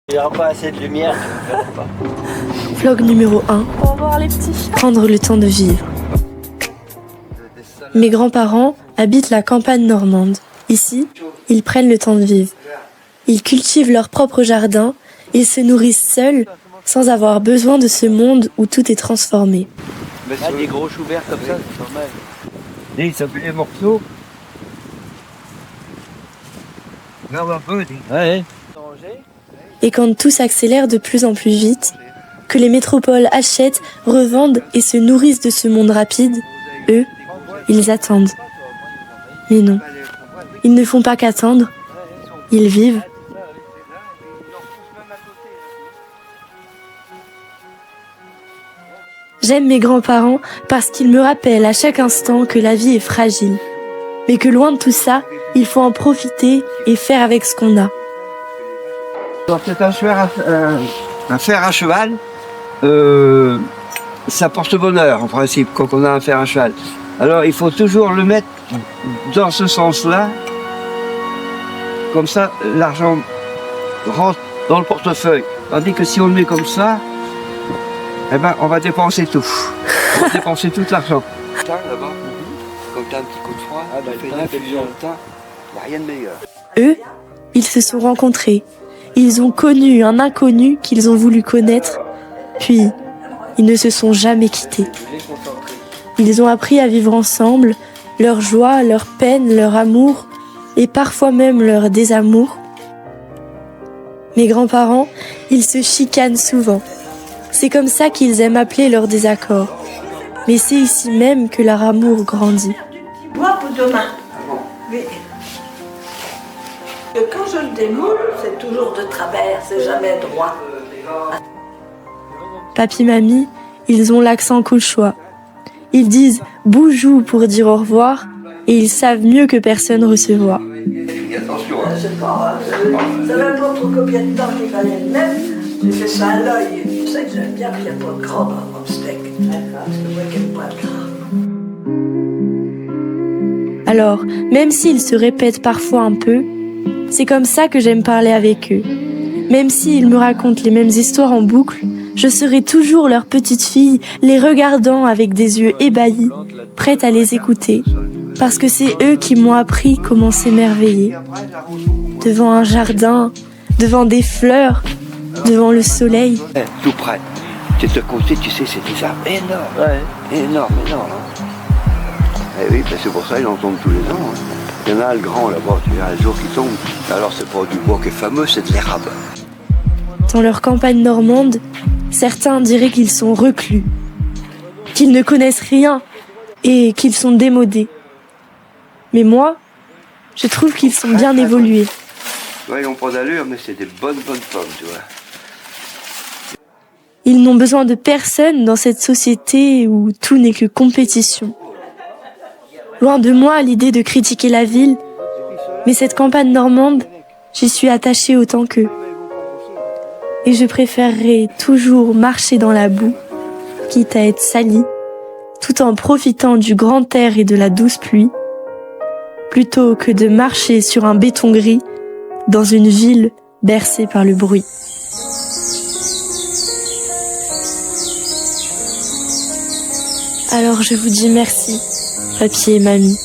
Il n'y aura pas assez de lumière, tu ne verras pas. Vlog numéro 1. Pour voir les petits chats. Prendre le temps de vivre. Mes grands-parents habitent la campagne normande. Ici, ils prennent le temps de vivre. Ils cultivent leur propre jardin, ils se nourrissent seuls, sans avoir besoin de ce monde où tout est transformé. Ah, des gros choux verts comme ça, c'est normal. Dis, ça fait des morceaux. Regarde un peu, dis. Ouais. Et quand tout s'accélère de plus en plus vite, que les métropoles achètent, revendent et se nourrissent de ce monde rapide, eux, ils attendent. Mais non, ils ne font pas qu'attendre, ils vivent. J'aime mes grands-parents parce qu'ils me rappellent à chaque instant que la vie est fragile, mais que loin de tout ça, il faut en profiter et faire avec ce qu'on a. C'est un fer à cheval, ça porte bonheur en principe quand on a un fer à cheval. Alors il faut toujours le mettre dans ce sens-là, comme ça l'argent rentre dans le portefeuille. Tandis que si on le met comme ça, eh ben on va dépenser tout. On va dépenser tout l'argent. Là-bas, comme tu as un petit coup de froid, tu fais une infusion de thym, il n'y a rien de meilleur. Eux, ils se sont rencontrés. Ils ont connu un inconnu qu'ils ont voulu connaître, puis ils ne se sont jamais quittés. Ils ont appris à vivre ensemble, leur joie, leur peine, leur amour, et parfois même leur désamour. Mes grands-parents, ils se chicanent souvent. C'est comme ça qu'ils aiment appeler leurs désaccords. Mais c'est ici même que leur amour grandit. Moi pour demain. Mais quand je le démoule, c'est toujours de travers, c'est jamais droit. Papi, mamie, ils ont l'accent cauchois. Ils disent boujou pour dire au revoir et ils savent mieux que personne recevoir. Attention, Je sais pas, ça fait pas trop combien de temps qu'il fallait le mettre. J'ai fait ça à l'œil. Je sais que j'aime bien qu'il n'y a pas de gras dans mon steak. Parce que moi, j'aime pas de gras. Alors, même s'ils se répètent parfois un peu, c'est comme ça que j'aime parler avec eux. Même s'ils me racontent les mêmes histoires en boucle, je serai toujours leur petite fille, les regardant avec des yeux ébahis, prête à les écouter, parce que c'est eux qui m'ont appris comment s'émerveiller. Devant un jardin, devant des fleurs, devant le soleil. tout près. De ce côté, tu sais, c'est des arbres énormes. Ouais. Énorme. Eh oui, ben c'est pour ça qu'ils en tombent tous les ans. Hein. Il y en a un, le grand là-bas, tu verras, un jour qui tombe. Alors c'est pas du bois qui est fameux, c'est de l'érable. Dans leur campagne normande, certains diraient qu'ils sont reclus, qu'ils ne connaissent rien et qu'ils sont démodés. Mais moi, je trouve qu'ils sont bien évolués. Ouais, ils n'ont pas d'allure, mais c'est des bonnes pommes, tu vois. Ils n'ont besoin de personne dans cette société où tout n'est que compétition. Loin de moi l'idée de critiquer la ville, mais cette campagne normande, j'y suis attachée autant qu'eux. Et je préférerais toujours marcher dans la boue, quitte à être salie, tout en profitant du grand air et de la douce pluie, plutôt que de marcher sur un béton gris dans une ville bercée par le bruit. Alors je vous dis merci, papi et mamie.